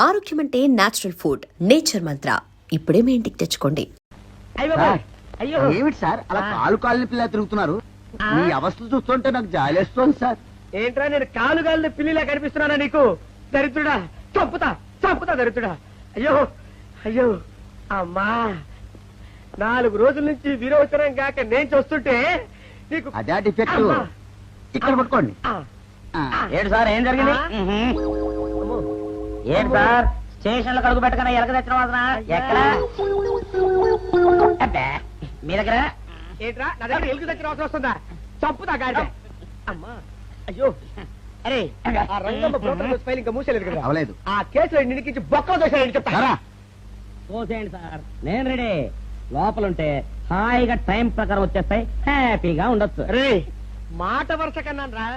ఆరోగ్యం అంటే natural food. Nature మంత్ర ఇప్పుడే మీ ఇంటికి తెచ్చుకోండి. అయ్యో ఏమిటి సార్ అలా కాలు కాళ్ళని పిల్ల తిరుగుతున్నారు? మీ అవస్థలు చూస్తుంటే నాకు జాలేస్తోంది సార్. ఏంట్రా నేను కాలు కాళ్ళని పిల్లిలా కనిపిస్తున్నానా నీకు? దరిద్రుడా, చంపుతా చంపుతా దరిద్రుడా. అయ్యో అయ్యో అమ్మా, 4 రోజుల నుంచి విరోచనం కాక నేను చూస్తుంటే నీకు అదే డిఫెక్ట్. ఇక్కడ పట్టుకోండి. ఏంటి సార్ ఏం జరిగింది? ఏంటి సార్ స్టేషన్ లో కడుగు పెట్టకన్నా ఎలక తెచ్చిన వాసన ఎక్కడ? మీ దగ్గర ఏంట్రా నా దగ్గర ఎలుగు తెచ్చిన అవసరం వస్తుందా? చంపుతా గాడిద. అమ్మా అయ్యో, అరే ఆ రంగమ్మ బ్రోకర్ ఫైల్ ఇంకా మూసేలేదు కదా? అవలేదు. ఆ కేసులో నిడికించి బొక్కలు దోశాడని చెప్తా. పోసేయండి సార్, నేను రెడీ. లోపలుంటే హాయిగా టైం ప్రకారం వచ్చేస్తాయి, హ్యాపీగా ఉండొచ్చు. రే మాట వరుస కన్నాను రా,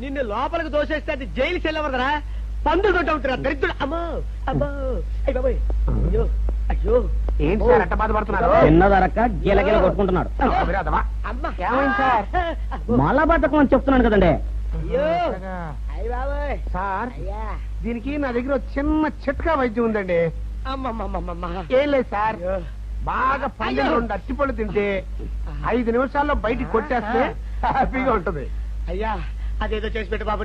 నిన్ను లోపలికి దోసేస్తే అది జైలు చెల్లవరదరా, పందులు దొడ్డ ఉంటురా దరిద్రుడు. అమ్మో అమ్మో అయ్య బాబోయ్, అయ్యో అయ్యో. ఏంటి సార్ అట్ట బాధపడుతున్నారు? చిన్నదరక్క గిలగిల కొట్టుకుంటున్నాడు. మలబద్ధకం అని చెప్తున్నాను కదండి. అయ్యో అయ్య బాబోయ్ సార్ దీనికి నా దగ్గర చిన్న చిట్కా వైద్యం ఉందండి. అమ్మమ్మమ్మమ్మ. ఏం లేదు సార్, బాగా పండిన 2 అరటిపళ్ళు తింటే 5 నిమిషాల్లో బయటికి కొట్టేస్తే హ్యాపీగా ఉంటుంది. అయ్యా అదేదో చేసి పెట్టు బాబు.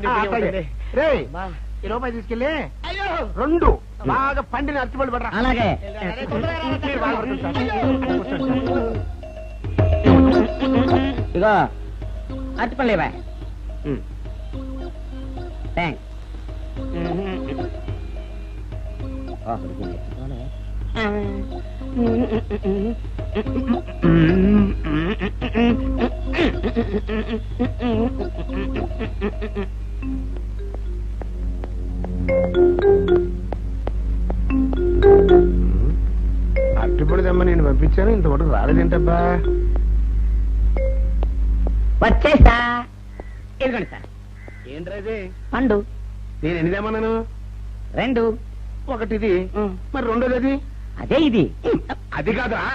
రే ఈ రూపాయి తీసుకెళ్ళి అయ్యో 2 బాగా పండిన అరటిపళ్ళు పడరా. అలాగే ఇగో అరటిపల్లివా. థ్యాంక్స్. అరటిపళ్ళు తెమ్మని నేను పంపించాను, ఇంతవరకు రాలేదేంటబ్బా? వచ్చేసా. ఇదిగోండి సార్ ఏంట్రా పండు. నేను ఎన్ని తెమ్మన్నాను? 2. ఒకటిది, మరి రెండోది అదే ఇది. అది కాదురా,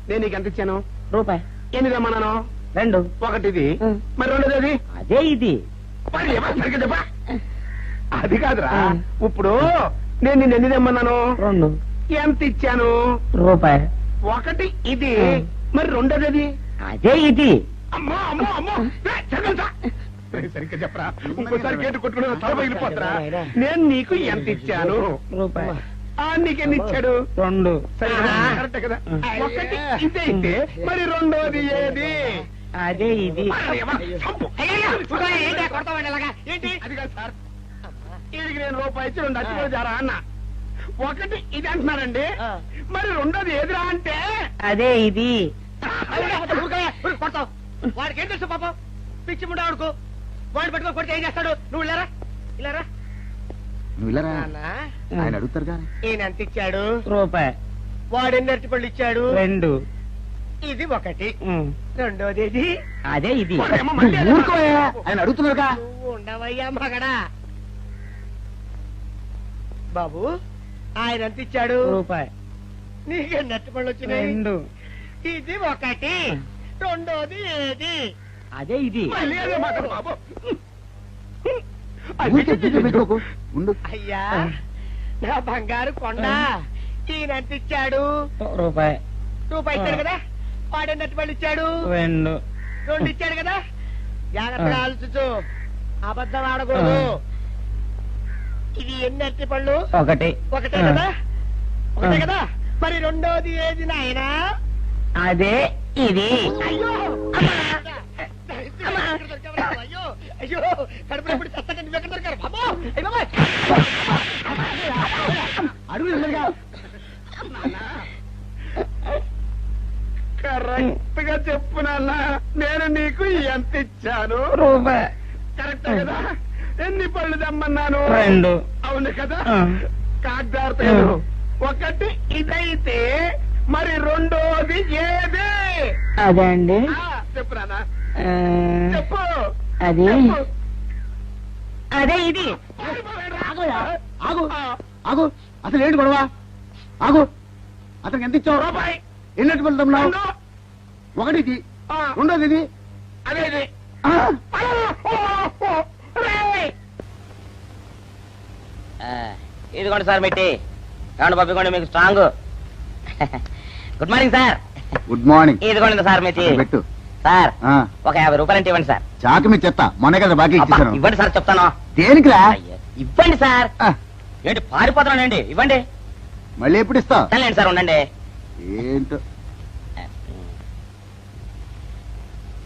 నేను నీకు ఎంత ఇచ్చాను? రూపాయి. ఎన్ని తెమ్మన్నాను? 2. ఒకటిది, మరి రెండోది అదే ఇది. మరి ఏమన్నా సరిగ్గా చెప్పా? అది కాదురా, ఇప్పుడు నేను నిన్ను ఎన్ని తెమ్మన్నాను? 2. ఎంత ఇచ్చాను? రూపాయి. ఒకటి ఇది, మరి రెండోది అదే ఇది. అమ్మో అమ్మో అమ్మో, సరిగ్గా చెప్పరా? ఇంకోసారి గేటు కొట్టుకుని తల పగిలిపోతారా? నేను నీకు ఎంత ఇచ్చాను? రూపాయి. నీకెన్ని ఇచ్చాడు? 2. కరెక్ట్ కదా? ఒకటి ఇదే అయితే మరి రెండోది ఏది? అదే ఇది. ఏంటి అది కాదు సార్, ఇది నేను రూపాయి ఇచ్చి 2 అచ్చిపోయి జారా అన్న. ఒకటి ఇది అంటున్నారండి, మరి రెండోది ఏదిరా అంటే అదే ఇది. కొడతావు. వాడికి ఏం తెలుసు పాపం, పిచ్చి ముండా వాడుకో. వాడు పట్టుకొని కొడితే ఏం చేస్తాడు? నువ్వు ఇలారా ఇలారా. నువ్వు ఇలా ఆయన అడుగుతారు కానీ ఈయన ఎంత ఇచ్చాడు? రూపాయి. వాడు ఎన్ని అరటిపళ్ళు ఇచ్చాడు? 2. ఇది ఒకటి, రెండోది ఇది. అదే ఇది. ఆయన అడుగుతున్నారుగా. నువ్వు ఉండవయ్యా మగడా. బాబు ఆయన ఎంత ఇచ్చాడు? రూపాయి. నీకెన్ని అరటిపళ్ళు వచ్చినాయి? 2. ఇది ఒకటి, రెండోది ఏది? అదే ఇది. అయ్యా నా బంగారు కొండ, ఈయన ఎంత ఇచ్చాడు? రూపాయి. రూపాయి ఇచ్చాడు కదా. వాడు నట్టుబడి ఇచ్చాడు? 2. 2 ఇచ్చాడు కదా. జాగ్రత్తగా ఆలోచించు, అబద్ధం ఆడకూడదు. ఇది ఎన్ని అరటి పళ్ళు? ఒకటే కదా. ఒకటే కదా. మరి రెండోది ఏది నాయనా? అదే ఇది. అయ్యో అయ్యో అయ్యో, కడుపులో ఇప్పుడు చస్తగా నువ్వు ఎక్కడ దొరికారు బాబు? కరెక్ట్ గా చెప్పు నాన్న, నేను నీకు ఎంత ఇచ్చాను? రూపాయి. కరెక్ట్ కదా? ఎన్ని పళ్ళు తెమ్మన్నాను? 2. అవును కదా? కాగ్దారు. ఒకటి ఇదైతే మరి రెండోది ఏది? అదే అండి. చెప్పు నాన్న, చెప్పు. అది అదే ఇది. ఆగు ఆగు, అసలు ఏంటి గొడవ? ఆగు, అతనికి ఎంత ఇచ్చావు? రూపాయి. ఎన్నట్టు వెళ్తున్నావు? ఒకటి ఇది, రెండోది ఇది, అదే ఇది. ఇదిగోండి సార్ మెట్టి ఏమండి బాబు ఇదిగోండి మీకు strong good morning sir good morning. ఇదిగోండి సార్ మెట్టి పెట్టు. సార్ ఆ, ఒక 50 రూపాయలు అంటే ఇవ్వండి సార్ చాకు మీ చెత్త మొన్న కదా బాకీ అబ్బా, ఇచ్చేసాను. ఇవ్వండి సార్ చెప్తాను దేనికిరా? అయ్యో, ఇవ్వండి సార్ ఆ, ఏంటి పారిపోతున్నానండి ఇవ్వండి మళ్ళీ ఎప్పుడు ఇస్తావు? సరేండి సార్ ఉండండి ఏంటో.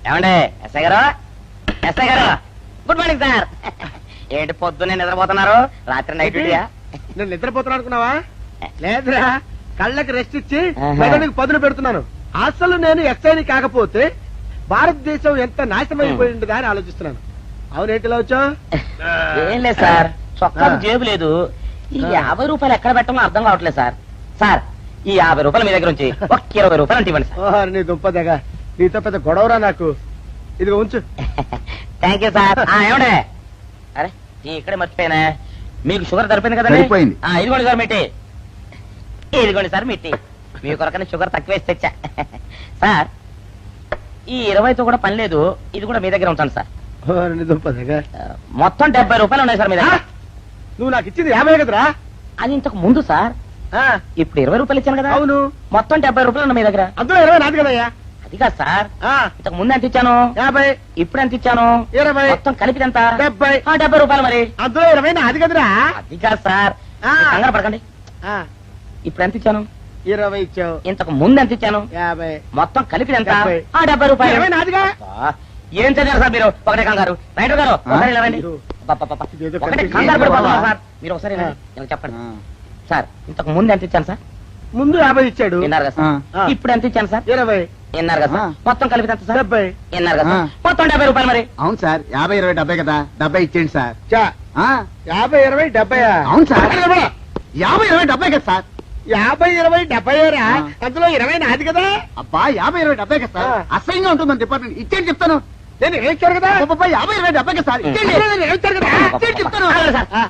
ఏమండి ఎస్ఐ గారు ఎస్ఐ గారు గుడ్ మార్నింగ్ సార్ ఏంటి పొద్దున్నే నిద్రపోతున్నారు రాత్రి నైట్ డ్యూటీయా నేను నిద్రపోతున్నా అనుకున్నావా? లేదురా, కళ్ళకి రెస్ట్ ఇచ్చి ఆహా. మెదడుకి పదును పెడుతున్నాను. అసలు నేను ఎస్ఐని కాకపోతే భారతదేశం ఎంత నాశనం అయిపోయింది అని ఆలోచిస్తున్నాను. అవునేంటిలా వచ్చావు? ఏం లేదు సార్ చొక్కాకు ఆ. జేబు లేదు ఈ ఆ. 50 రూపాయలు ఎక్కడ పెట్టాలో అర్థం కావట్లేదు సార్ సార్ ఈ 50 రూపాయలు మీ దగ్గర ఉంచి ఒక 20 రూపాయలు అంటే ఇవ్వండి సార్ ఓహో, నీ దుంపదగా, నీతో పెద్ద గొడవరా నాకు. ఇదిగో ఉంచు. థ్యాంక్ యూ సార్ ఏమండే అరే ఇక్కడే మర్చిపోయానే మీకు షుగర్ సరిపోయింది కదండి సరిపోయింది. ఇదిగోండి సార్ మిట్టి ఇదిగోండి సార్ మిట్టి మీ కొరకనే షుగర్ తక్కువ వేసి తెచ్చా సార్ ఈ 20తో కూడా పని లేదు ఇది కూడా మీ దగ్గర ఉంటాను సార్ ఓ, నీ దుంపదగా. మొత్తం 70 రూపాయలు ఉన్నాయి సార్ మీ ఆ? దగ్గర నువ్వు నాకు ఇచ్చింది 50 కదరా? అది ఇంతకు ముందు సార్ ఆ, ఇప్పుడు 20 రూపాయలు ఇచ్చాను కదా అవును. మొత్తం 70 రూపాయలు ఉన్నాయి మీ దగ్గర అందులో 20 నాది కదయ్యా. అది కాదు సార్ ఆ, ఇంతకు ముందు ఎంత ఇచ్చాను 50, ఇప్పుడు ఎంత ఇచ్చాను 20, మొత్తం కలిపి ఎంత 70. 70 రూపాయలు మరి అందులో 20 నాది కదరా? అది కాదు సార్ ఆ. మీరు కంగారు పడకండి ఆ, ఇప్పుడు ఎంత ఇచ్చాను 20 ఇచ్చావు. ఇంతకు ముందు ఎంత ఇచ్చాను 50. మొత్తం కలిపి ఎంత 70. 70 రూపాయలు 20 నాదిగా. అబ్బా, ఏం చదివారు సార్ మీరు ఒకటే కంగారు రైటర్ గారు ఒకసారి ఇలా రండి. ఇదిగో. అబ్బబ్బబ్బ, ఇదేదో ఒకటే కనిపించింది. కంగారు పడిపోతున్నారు బాబా. సార్ మీరు ఒకసారి ఇలా రండి. ఇలా చెప్పండి ఆ, సార్ ఇంతకు ముందు ఎంత ఇచ్చాను సార్ ముందు 50 ఇచ్చాడు. విన్నారు కదా సార్ ఆ. ఇప్పుడు ఎంత ఇచ్చాను సార్ 20, విన్నారు కదా సార్ ఆ. మొత్తం కలిపి ఎంత సార్ 70. విన్నారు కదా సార్ ఆ. మొత్తం 70 రూపాయలు మరి అవును సార్ 50, 20, 70 కదా 70 ఇచ్చేయండి సార్. చా, ఆ, 50, 20, 70. అవును సార్ 50, 20, 70 కదా సార్. 50, 20, 70 రా. ఆ. అందులో 20 నాది కదా. అబ్బా 50, 20, 70 కదా సార్. ఆ. అసహ్యంగా ఉంటుందని డిపార్ట్మెంట్ ఇచ్చేయండి చెప్తాను. నేను ఇచ్చారు కదా. అబ్బబ్బా, 50, 20, 70 కదా సార్. ఇచ్చేయండి. అందులో నేను ఇచ్చారు కదా. ఇచ్చేయండి చెప్తాను. ఆగండి సార్. ఆ,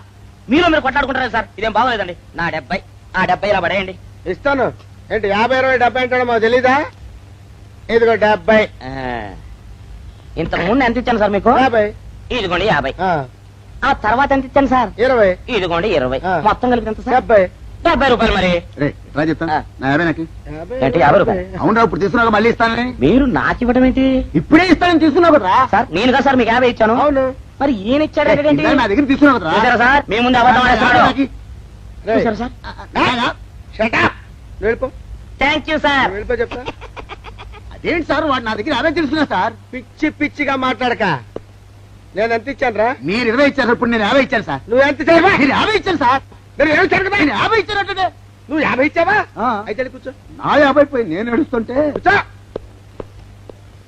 మీరు కొట్లాడుకుంటారా సార్ ఇదేం బాగోలేదండి నా 70 ఆ 70 ఇలా పడేయండి ఇస్తాను. ఏంటి 50, 20, 70 అంటాడో మాకు తెలీదా? ఇదిగో 70. ఆ. ఇంతకు ముందు ఎంత ఇచ్చాను సార్ మీకు 50. ఇదిగోండి 50 ఆ, ఆ తర్వాత ఎంత ఇచ్చాను సార్ 20, ఇదిగోండి 20 ఆ. మొత్తం కలిపి ఎంత సార్ 70. 70 రూపాయలు మరి రే ఇట్లా చెప్తాను. ఆ. నా 50 నాకు 50, ఏంటి, 50 రూపాయలు? అవును ఇప్పుడు తీసుకున్నాక మళ్ళీ ఇస్తానని. మీరు నాకు ఇవ్వడం ఏంటి ఇప్పుడే ఇస్తానని తీసుకున్నావు కదా సార్ నేను కదా సార్ మీకు 50 ఇచ్చాను అవును. మరి ఈయన ఇచ్చాడు ఏంటి ఇందాక నా దగ్గర తీసుకున్నావు కదా. చూసారా సార్ మీ ముందు అబద్ధం ఆడేస్తున్నాడు రేయ్, చూసారా సార్ shut up. నువ్వు వెళ్ళిపో. థ్యాంక్ యూ సార్ నువ్వు వెళ్ళిపో చెప్తా. అదేంటి సార్ వాడు నా దగ్గర 50 తీసుకున్నా సార్. పిచ్చి పిచ్చిగా మాట్లాడక. నేను ఎంత ఇచ్చాను రా? మీరు 20 ఇచ్చారు, ఇప్పుడు నేను 50 ఇచ్చాను సార్. నువ్వు ఎంత ఇచ్చావా? మీరు 50 ఇచ్చాను సార్. నేను ఏమి ఇచ్చాను కదా? నేను 50 ఇచ్చానంటే నువ్వు 50 ఇచ్చావా? ఆ. అయితే వెళ్ళి కూర్చో. నా 50 పోయి నేను ఏడుస్తుంటే కూర్చో.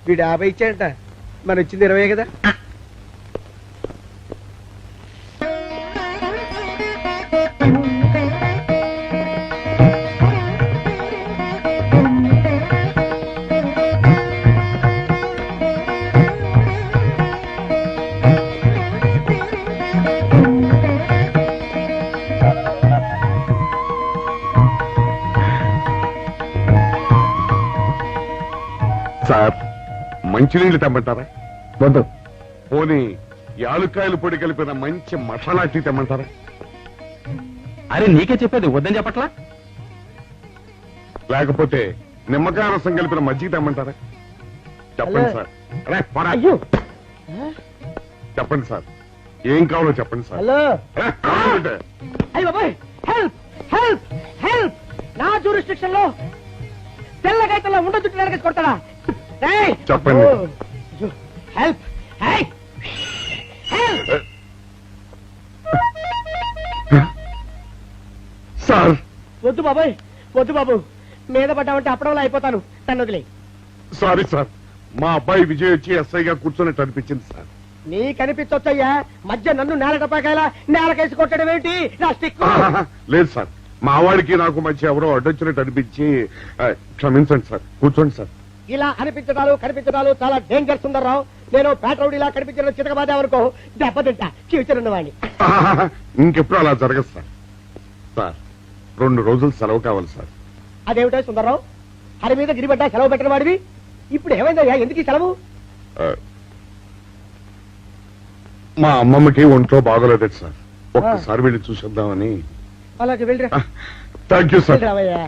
వీడు 50 ఇచ్చాడంట, మన ఇచ్చింది 20 కదా. సార్ మంచినీళ్ళు తెమ్మంటారా? వద్దు. పోనీ యాలుక్కాయలు పొడి కలిపిన మంచి మసాలా టీ తెమ్మంటారా? అరే నీకే చెప్పేది వద్దని చెప్పట్లా. లేకపోతే నిమ్మకాయ రసం కలిపిన మజ్జిగ తెమ్మంటారా? చెప్పండి హలో. సార్. అరే, పోరా. అయ్యో. చెప్పండి సార్, ఏం కావాలో చెప్పండి సార్. హలో. అరే, కావాలంటే. అయ్య బాబాయ్, హెల్ప్ హెల్ప్ హెల్ప్. నా జ్యూరిస్డిక్షన్ లో తెల్ల గైతల్లో ఉండ చుట్టూ నరకేసి కొడతాడా? రేయ్. చెప్పండి. ఓ. అయ్యో. హెల్ప్. హే. హెల్ప్. సార్ వద్దు బాబాయ్, వద్దు బాబు. మీద పడ్డామంటే అప్పడంలో అయిపోతాను. తను వదిలే. సారీ సార్, మా అబ్బాయి విజయ్ వచ్చి ఎస్ఐగా కూర్చొని అనిపించింది సార్. నీ కనిపించొచ్చయ్యా, మధ్య నన్ను నేల టపాకాయలా నేలకేసి కొట్టడం ఏంటి? నా స్టిక్. లేదు సార్, మా వాడికి నాకు మధ్య ఎవరో అడ్డొచ్చినట్టు అనిపించి క్షమించండి సార్. కూర్చోండి సార్. ఇలా అనిపించడాలు కనిపించడాలు చాలా డేంజర్ సుందర్రావు. నేను పేట్రౌడీలా కనిపించడం చితకబాదామనుకో, దెబ్బతింటా ఫ్యూచర్ ఇంకెప్పుడు అలా జరగదు సార్. సార్ 2 రోజులు సెలవు కావాలి సార్. అదేమిటో సుందర్రావు, హరి మీద గిరిబడ్డా సెలవు పెట్టిన వాడివి. ఇప్పుడు ఏమైందయ్యా, ఎందుకు ఈ సెలవు? ఆ, మా అమ్మమ్మకి ఒంట్లో బాగోలేదు సార్, ఒక్కసారి వెళ్ళి చూసేద్దామని. అలాగే వెళ్ళిరా థ్యాంక్ యూ సార్ వెళ్ళరావయ్యా.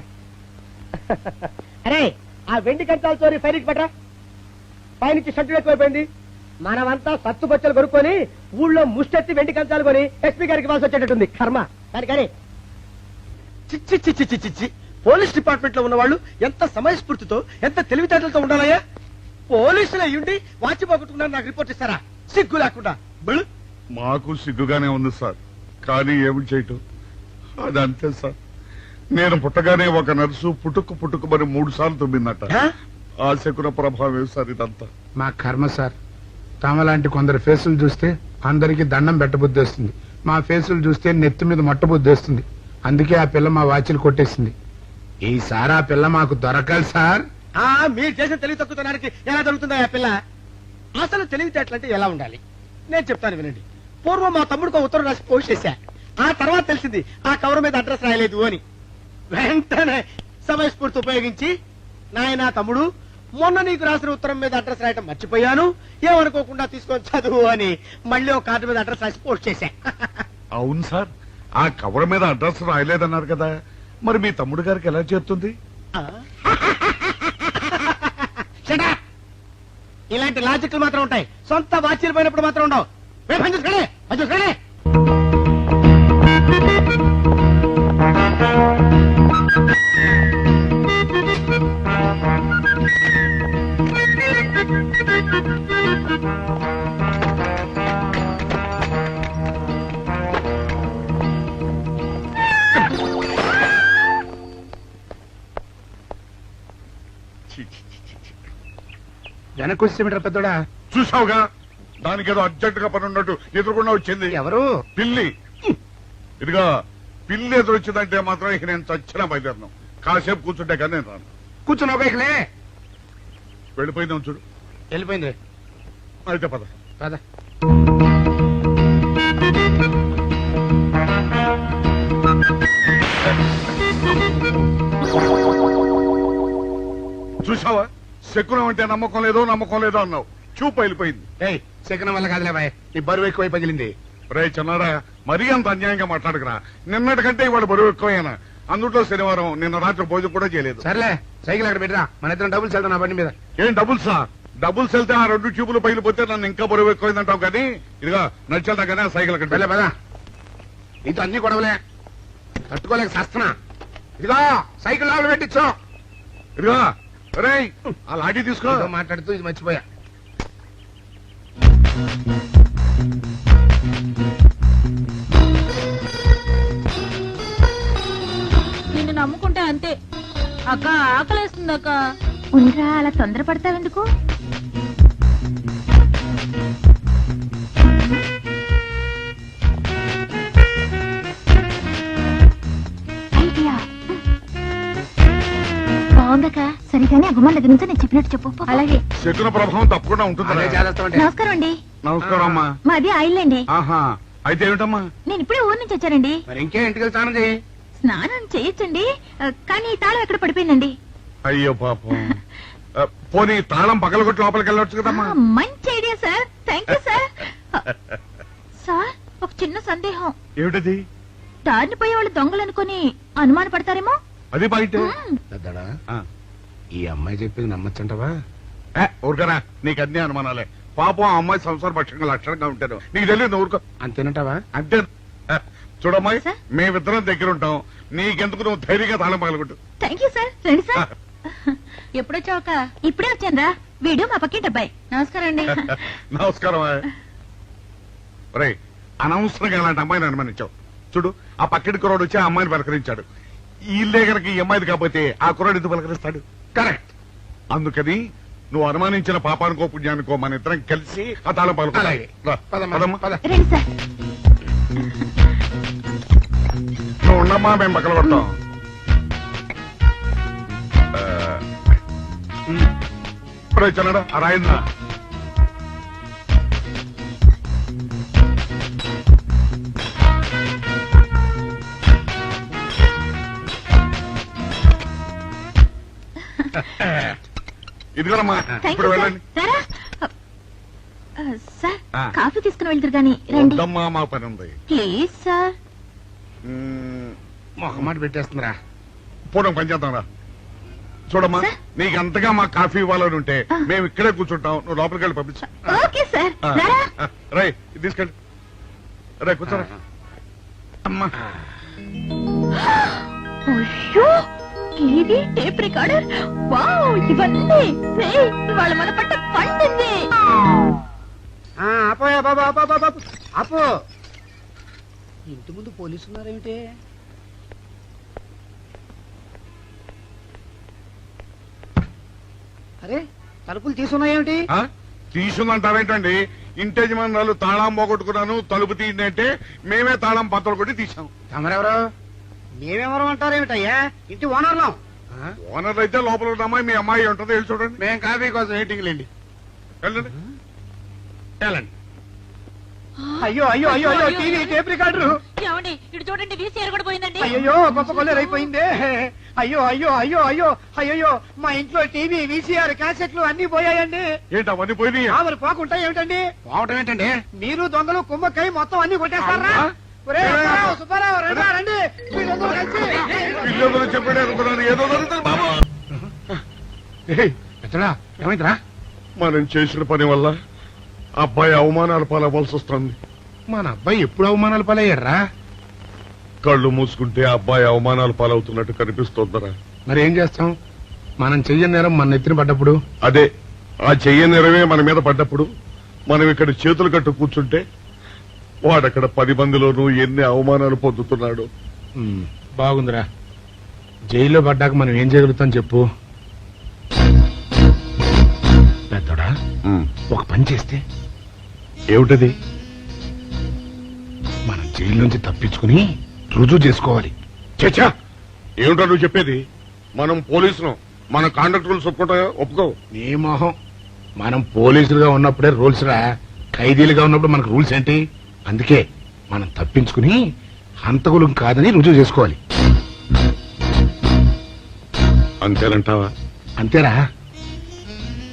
అరే ఆ వెండి కంచాల చోరీ ఫైరికి పట్రా. పైనుంచి షంటుడు ఎక్కువైపోయింది. మనమంతా సత్తు బొచ్చలు కొనుక్కొని ఊళ్ళో ముష్టెత్తి వెండి కంచాలు కొని ఎస్పీ గారికి ఇవ్వాల్సి వచ్చేటట్టుంది కర్మ. కానీ చిచ్చి చిచ్చి చిచ్చి చిచ్చి పోలీస్ డిపార్ట్మెంట్ లో ఉన్న వాళ్ళు ఎంత సమయస్ఫూర్తితో ఎంత తెలివితేటలతో ఉండాలయ్యా. పోలీసులు అయ్యుండి వాచి పోగొట్టుకున్నారు నాకు రిపోర్ట్ ఇస్తారా? సిగ్గు లేకుండా బళ్ళు. మాకు సిగ్గుగానే ఉంది సార్, కానీ ఏమి చేయటం అదంతే సార్. నేను పుట్టగానే ఒక నర్సు పుట్టుకు మరి 3 సార్లు తుమ్మిందట. ఆ శకున ప్రభావం సార్ ఇదంతా. మా కర్మ సార్. తమలాంటి కొందరు ఫేసులు చూస్తే అందరికి దండం పెట్టబుద్ధి వస్తుంది. మా ఫేసులు చూస్తే నెత్తి మీద మొట్టబుద్ధి వస్తుంది. అందుకే ఆ పిల్ల మా వాచిలు కొట్టేసింది. ఈసారి ఆ పిల్ల మాకు దొరకాలి సార్. మీరు చేసిన తెలివి తక్కువతనానికి ఎలా దొరుకుతుందా ఆ పిల్ల? అసలు తెలివితేటలంటే ఎలా ఉండాలి నేను చెప్తాను వినండి. పూర్వం మా తమ్ముడికి ఒక ఉత్తరం రాసి పోస్ట్ చేశా. ఆ తర్వాత తెలిసింది ఆ కవర్ మీద అడ్రస్ రాయలేదు అని. వెంటనే సమయస్ఫూర్తి ఉపయోగించి నాయనా తమ్ముడు మొన్న నీకు రాసిన ఉత్తరం మీద అడ్రస్ రాయటం మర్చిపోయాను, ఏమనుకోకుండా తీసుకొని చదువు అని మళ్ళీ ఒక కార్డు మీద అడ్రస్ రాసి పోస్ట్ చేశా. అవును సార్, ఆ కవర్ మీద అడ్రస్ రాయలేదన్నారు కదా, మరి మీ తమ్ముడు గారికి ఎలా చేస్తుంది? Shut up! ఇలాంటి లాజిక్లు మాత్రం ఉంటాయి, సొంత వాచ్యలు పోయినప్పుడు మాత్రం ఉండవు. పని చూసుకోండి, పని చూసుకోండి. వెనక్కి వచ్చేమిట్రా పెద్దోడా? చూసావుగా, దానికేదో అర్జెంట్ గా పని ఉన్నట్టు ఎదురుకుండా వచ్చింది. ఎవరు? పిల్లి. ఇదిగా పిల్లి ఎదురు వచ్చిందంటే మాత్రం ఇక నేను చచ్చిన బయలుదేరను. కాసేపు కూర్చుంటే కానీ నేను రాను. కూర్చున్నావు బైక్లే. వెళ్ళిపోయిందాం చూడు. వెళ్ళిపోయింది. అయితే పద. పద. చూసావా, శకునం అంటే నమ్మకం లేదో అన్నావు. చూపు వెళ్ళిపోయింది. ఏయ్, సెకండ్ వల్ల కాదులే బాయ్, నీ బరువు ఎక్కువై పగిలింది. రే చిన్నారా, మరీ అంత అన్యాయంగా మాట్లాడకురా. నిన్నటికంటే ఇవాళ బరువు ఎక్కువైనా. అందులో శనివారం నిన్న రాత్రి భోజనం కూడా చేయలేదు. సర్లే, సైకిల్ అక్కడ పెట్టరా, మన ఇద్దరం డబ్బులు వెళ్తాం నా బండి మీద. ఏం డబుల్సా? డబుల్స్ వెళ్తే ఆ 2 ట్యూబులు పగిలిపోతే నన్ను ఇంకా బరువు ఎక్కువైందంటావు. కానీ ఇదిగా నడిచేదా కానీ ఆ సైకిల్ అక్కడ వెళ్ళే పదా. నీతో అన్ని గొడవలే, తట్టుకోలేక సస్తనా. ఇదిగో సైకిల్ లోపల పెట్టించు. ఇదిగా రే, ఆ లాఠీ తీసుకో. ఏదో మాట్లాడుతూ ఇది మర్చిపోయా. నిన్ను నమ్ముకుంటే అంతే. అక్క ఆకలేస్తుంది అక్క. ఉండరా, అలా తొందరపడతావెందుకు? ఐడియా బాగుందక్క. సరిగానే ఆ గుమ్మం దగ్గర నుంచి నేను చెప్పినట్టు చెప్పు. అలాగే. శకున ప్రభావం తప్పకుండా ఉంటుంది. అదే చేస్తామంటే. నమస్కారం అండి. నమస్కారం అమ్మా. మాది ఆయిల్ అండి. ఆహా, అయితే ఏమిటమ్మా? నేను ఇప్పుడే ఊరు నుంచి వచ్చానండి. మరి ఇంకే ఇంటికి వెళ్తానది. స్నానం చేయొచ్చండి, కానీ తాళం ఎక్కడ పడిపోయిందండి. అయ్యో పాపం. పోనీ తాళం పగలగొట్టి లోపలికి వెళ్ళొచ్చు కదమ్మా. మంచి idea sir, thank you sir. Sir, ఒక చిన్న సందేహం. ఏమిటది? దారిని పోయే వాళ్ళు దొంగలు అనుకుని అనుమాన పడతారేమో. అది బయట. పెద్దడా, ఈ అమ్మాయి చెప్పింది నమ్మచ్చంటవా? ఊరుకరా, నీకు అన్ని అనుమానాలే. పాపం ఆ అమ్మాయి సంసార పక్షంగా లక్షణంగా ఉంటాను. నీకు తెలియదు, ఊరుకో. అంతేనంటావా? అంతే. చూడమ్మాయి, సార్? మేమిద్దరం దగ్గర ఉంటాం. నీకెందుకు, నువ్వు ధైర్యంగా తాళం పగలగొట్టు. Thank you sir. రండి సార్. ఎప్పుడొచ్చావక్క? ఇప్పుడే వచ్చాను రా. వీడు మా పక్కింటి అబ్బాయి. నమస్కారం అండి. నమస్కారం. రే, అనవసరంగా అలాంటి అమ్మాయిని అనుమానించావు. చూడు, ఆ పక్కటి కుర్రాడు వచ్చి ఆ అమ్మాయిని పలకరించాడు. ఈ ఇల్లే కనుక ఈ అమ్మాయిది కాకపోతే ఆ కుర్రాడు ఎందుకు పలకరిస్తాడు? కరెక్ట్. అందుకని నువ్వు అనుమానించిన పాపానికో పుణ్యానికో మన ఇద్దరం కలిసి ఆ తాళం అలాగే. పదమ్మా, పలకలు. పద. రండి సార్. నువ్వు ఉండమ్మా, మేము పక్కన కొడతాం. చిన్నడా ఆ రాయిందా? ఇదిగోనమ్మా, థ్యాంక్ ఇప్పుడు యూ సార్. వెళ్ళండి. రారా. సార్, ఆ. కాఫీ తీసుకుని వెళ్తారు గాని రండి. వద్దమ్మా, మా పని ఉంది. Please sir. మొహమాట పెట్టేస్తుందిరా. పూడం పని చేద్దాం రా. చూడమ్మా, నీకు అంతగా మా కాఫీ ఇవ్వాలని ఉంటే మేము ఇక్కడే కూర్చుంటాం, నువ్వు లోపలికి వెళ్ళి పంపించు. ఓకే సార్ రై ఇది తీసుకెళ్ళి రే కూర్చోరా. అమ్మా అయ్యో టీవీ టేప్ రికార్డర్ వావ్ ఇవన్నీ రేయ్, ఇవాళ మన పట్ట పండింది. అపోయా బాబా బాబా అపో ఇంటి ముందు పోలీసు ఉన్నారేమిటి? అరే తలుపులు తీసున్నాయేమిటి? తీసుందంటారేంటండి? ఇంటి యజమానురాలు తాళం పోగొట్టుకున్నాను తలుపు తీయండి అంటే మేమే తాళం పత్తలు కొట్టి తీసాం. తమరెవరు? మేమెవరం అంటారేమిటయ్యా? ఇంటి ఓనర్లం. ఓనర్ అయితే లోపల ఉన్న అమ్మాయి మీ అమ్మాయి ఉంటుందో వెళ్ళి చూడండి. మేము కాఫీ కోసం వెయిటింగ్ లేండి. వెళ్ళండి వెళ్ళండి. అయ్యో అయ్యో అయ్యో అయ్యో టీవీ టేప్ రికార్డరు. ఏమండి ఇటు చూడండి వీసీఆర్ కూడా పోయిందండి. అయ్యో గొప్ప కొల్లేరైపోయిందే. అయ్యో అయ్యో అయ్యో అయ్యో అయ్యో మా ఇంట్లో టీవీ వీసీఆర్ క్యాసెట్లు అన్ని పోయాయండి. ఏంటి అవన్నీ పోయినాయి? మరి పోకుంటా ఏమిటండి? పోవటం ఏంటండి? మీరు దొంగలు కుమ్మక్కై మొత్తం అన్ని కొట్టేస్తారా? ఒరేయ్, సుబ్బారావు, సుబ్బారావు, రండి, రండి. మీరందరూ కలిసి. పిల్లలు చెప్పాడు అనుకున్నాను, ఏదో జరుగుతుంది బాబు. ఎత్తడా ఏమైందిరా? మనం చేసిన పని వల్ల అబ్బాయి అవమానాలు పాలవలసి వస్తుంది. మన అబ్బాయి ఎప్పుడు అవమానాలు పాలయ్యారా? కళ్ళు మూసుకుంటే అబ్బాయి అవమానాలు పాలవుతున్నట్టు కనిపిస్తోందరా. మరి ఏం చేస్తాం? మనం చెయ్యని నేరం మన నెత్తిన పడ్డప్పుడు, అదే ఆ చెయ్య నిరవే మన మీద పడ్డప్పుడు మనం ఇక్కడ చేతులు కట్టు కూర్చుంటే వాడక్కడ 10 మందిలోనూ ఎన్ని అవమానాలు పొందుతున్నాడు. బాగుందిరా. జైల్లో పడ్డాక మనం ఏం చేయగలుగుతాం చెప్పు? పెద్దోడా ఒక పని చేస్తే ఏమిటది? మనం జైలు నుంచి తప్పించుకుని రుజువు చేసుకోవాలి. చచ్చా, ఏమిటో నువ్వు చెప్పేది? మనం పోలీసులు, మన కాంట్రాక్ట్ ఒప్పుకుంటా ఒప్పుకో. నీ మొహం. మనం పోలీసులుగా ఉన్నప్పుడే రూల్స్ రా, ఖైదీలుగా ఉన్నప్పుడు మనకు రూల్స్ ఏంటి? అందుకే మనం తప్పించుకుని హంతకులు కాదని రుజువు చేసుకోవాలి. అంతేనంటావా? అంతేరా.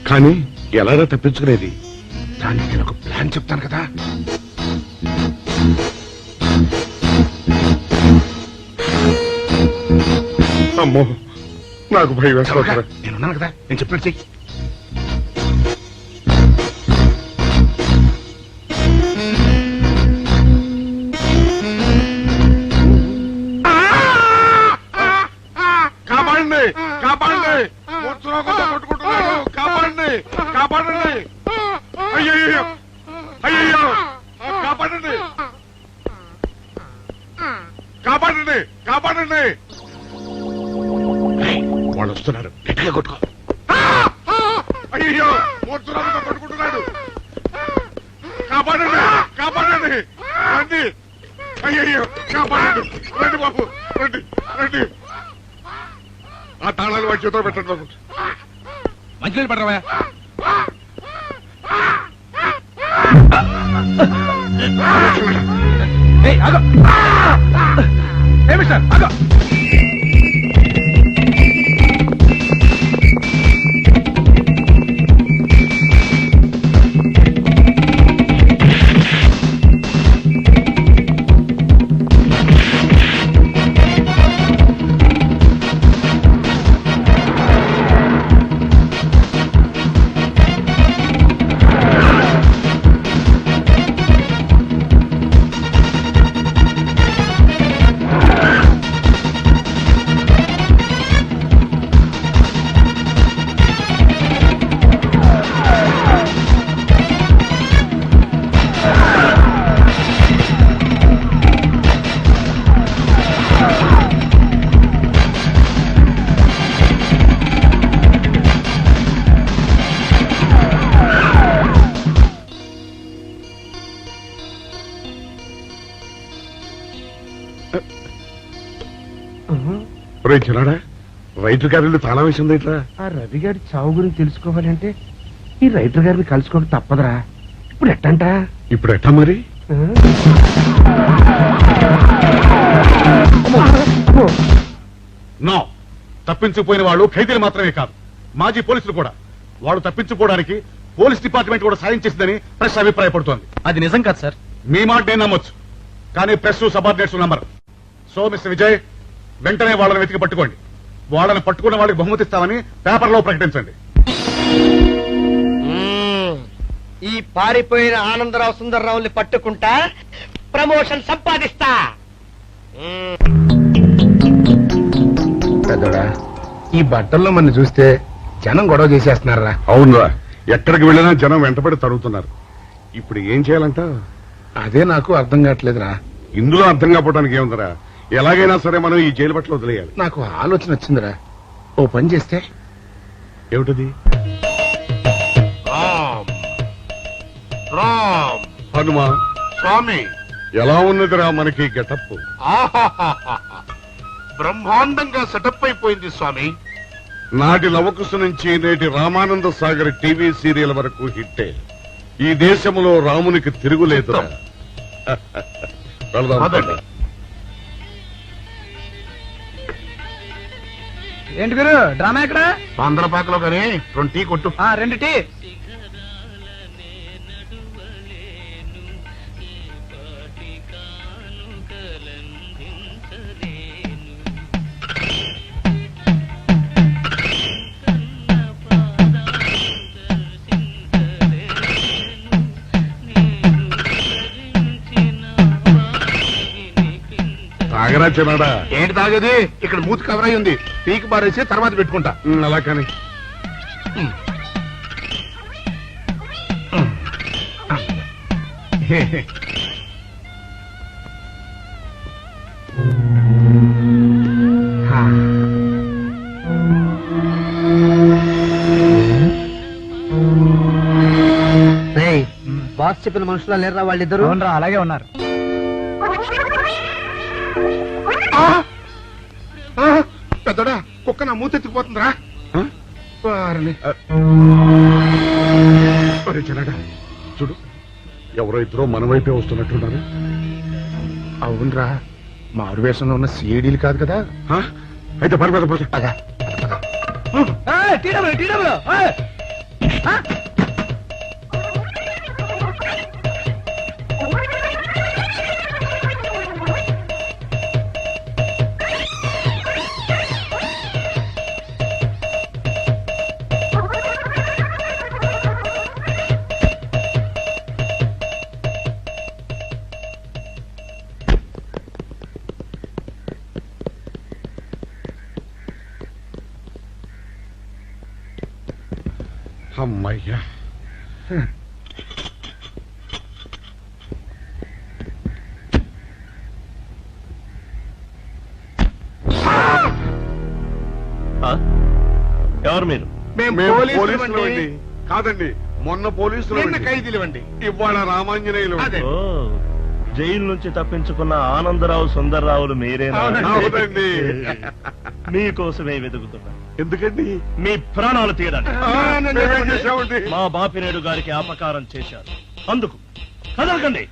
కానీ ఎలాగా తప్పించుకునేది? దానికి నేను ఒక ప్లాన్ చెప్తాను కదా. అమ్మో, నాకు భయం వేస్తారా. నేనున్నాను కదా, నేను చెప్పినట్టు చెయ్యి. కాపాడండి, కాపాడండి, మూర్ఛలోకంతో కొట్టుకుంటున్నాడు. కాపాడండి, కాపాడండి. అయ్యయ్యో, అయ్యయ్యో, కాపాడండి, కాపాడండి, కాపాడండి. వాళ్ళు వస్తున్నారు, గట్టిగా కొట్టుకో. అయ్యో, మూర్ఛలోకంతో కొట్టుకుంటున్నాడు. కాపాడండి, కాపాడండి, రండి. అయ్యయ్యో, కాపాడండి, రండి బాబు, రండి, రండి. ఆ తాళాలు వాడి చేతిలో పెట్టండి బాబు. మంచినీళ్ళు పడరావా? మిస్టర్ ఆగో. చిన్నాడా, రైతు గారి తాళం వేసింది ఇట్లా. ఆ రవి గారి చావు గురించి తెలుసుకోవాలంటే ఈ రైటర్ గారిని కలుసుకోక తప్పదురా. ఇప్పుడు ఎట్టంట? ఇప్పుడు ఎట్టా మరి? నో, తప్పించిపోయిన వాళ్ళు ఖైదీలు మాత్రమే కాదు, మాజీ పోలీసులు కూడా. వాడు తప్పించుకోవడానికి పోలీస్ డిపార్ట్మెంట్ కూడా సాయం చేసిందని ప్రెస్ అభిప్రాయపడుతోంది. అది నిజం కాదు సార్. మీ మాట నేను నమ్మొచ్చు, కానీ ప్రెస్ సబార్డినేట్స్ నమ్మరు. సో మిస్టర్ విజయ్, వెంటనే వాళ్ళని వెతికి పట్టుకోండి. వాళ్ళని పట్టుకున్న వాళ్ళకి బహుమతి ఇస్తామని పేపర్లో ప్రకటించండి. ఈ పారిపోయిన ఆనందరావు సుందర్రావుని పట్టుకుంటా ప్రమోషన్ సంపాదిస్తా. పెద్దోడా, ఈ బట్టల్లో మన చూస్తే జనం గొడవ చేసేస్తున్నారా? అవునరా, ఎక్కడికి వెళ్ళినా జనం వెంటబడి తరుగుతున్నారు. ఇప్పుడు ఏం చేయాలంట? అదే నాకు అర్థం కావట్లేదురా. ఇందులో అర్థం కాకపోవడానికి ఏముందిరా? ఎలాగైనా సరే మనం ఈ జైలు బట్టలు వదిలేయాలి. నాకు ఆలోచన వచ్చిందిరా. ఓ పని చేస్తే ఏమిటది? రామ్ హనుమా స్వామి, ఎలా ఉన్నదిరా మనకి గెటప్? బ్రహ్మాండంగా సెటప్ అయిపోయింది స్వామి. నాటి లవకుశ నుంచి నేటి రామానంద సాగర్ టీవీ సీరియల్ వరకు హిట్టే. ఈ దేశంలో రామునికి తిరుగులేదురా. వెళదాం. పదండి. ఏంటి గురు డ్రామా ఎక్కడ? పాందలపాకలో కానీ 2 టీ కొట్టు. 2 టీ. తాగరా చిన్నాడా? ఏంటి తాగేది? ఇక్కడ మూతి కవర్ అయి ఉంది. పీకి బారేసి తర్వాత పెట్టుకుంటా. అలా కానీ బాస్ చెప్పిన మనుషులా లేరా వాళ్ళిద్దరు? అలాగే ఉన్నారు. పెద్దోడా, కుక్క నా మూతెత్తుకుపోతుందిరా. వారిని. ఒరే చిన్నాడా, చూడు, ఎవరో ఇద్దరు మన వైపే వస్తున్నట్టున్నారు. అవునరా, మారు వేషంలో ఉన్న సీడీలు కాదు కదా. అయితే పర్లేదు. అమ్మయ్యా, ఎవరు మీరు? మేము పోలీసులు అండి. కాదండి, మొన్న పోలీసులు ఖైదీలు అండి. ఇవాళ రామాంజనేయులు. ఓ, జైలు నుంచి తప్పించుకున్న ఆనందరావు సుందర్రావులు మీరేనా? అవునండి. మీకోసమే వెతుకుతున్నా. ఎందుకండి? మీ ప్రాణాలు తీయడానికి. మేమేం చేశామండి? మా బాపినేడు గారికి అపకారం చేశారు, అందుకు కదలకండి.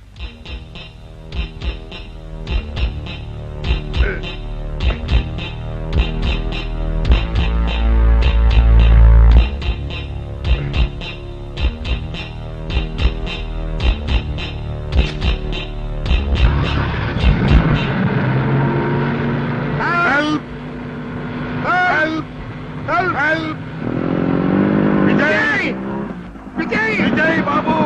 విజయ్ బాబు,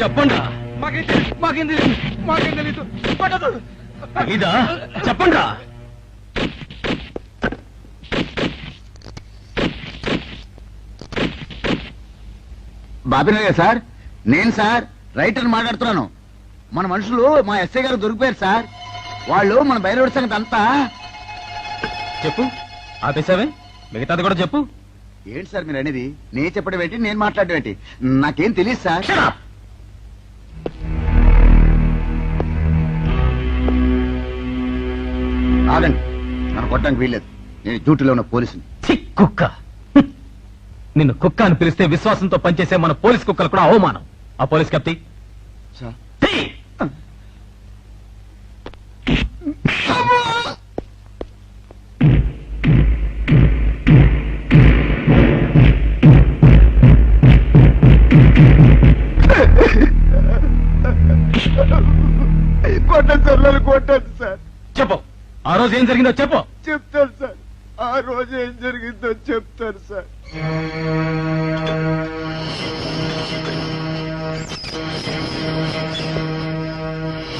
చెప్పండి మాకేం తెలీదు ఇదా చెప్పండి బాబినయ్య సార్, నేను సార్ రైటర్ మాట్లాడుతున్నాను. మన మనుషులు మా ఎస్ఐ గారు దొరికిపోయారు సార్. వాళ్ళు మన బయలుదేరి సంగతి అంతా. చెప్పు ఆపేసావే, మిగతాది కూడా చెప్పు. ఏంటి సార్ మీరు అనేది? నేను చెప్పడం ఏంటి, నేను మాట్లాడడం ఏంటి? నాకేం తెలియదు సార్. ఆగండి, నన్ను కొట్టడానికి వీల్లేదు. నేను డ్యూటీలో ఉన్న పోలీసుని. కుక్క నిన్ను కుక్క అని పిలిస్తే విశ్వాసంతో పనిచేసే మన పోలీస్ కుక్కలు కూడా అవమానం. ఆ పోలీస్ కత్తి సార్ కొట్టండి సార్, నన్ను కొట్టండి సార్. చెప్పు, ఆ రోజు ఏం జరిగిందో చెప్పు. చెప్తాను సార్, ఆ రోజు ఏం జరిగిందో చెప్తాను సార్.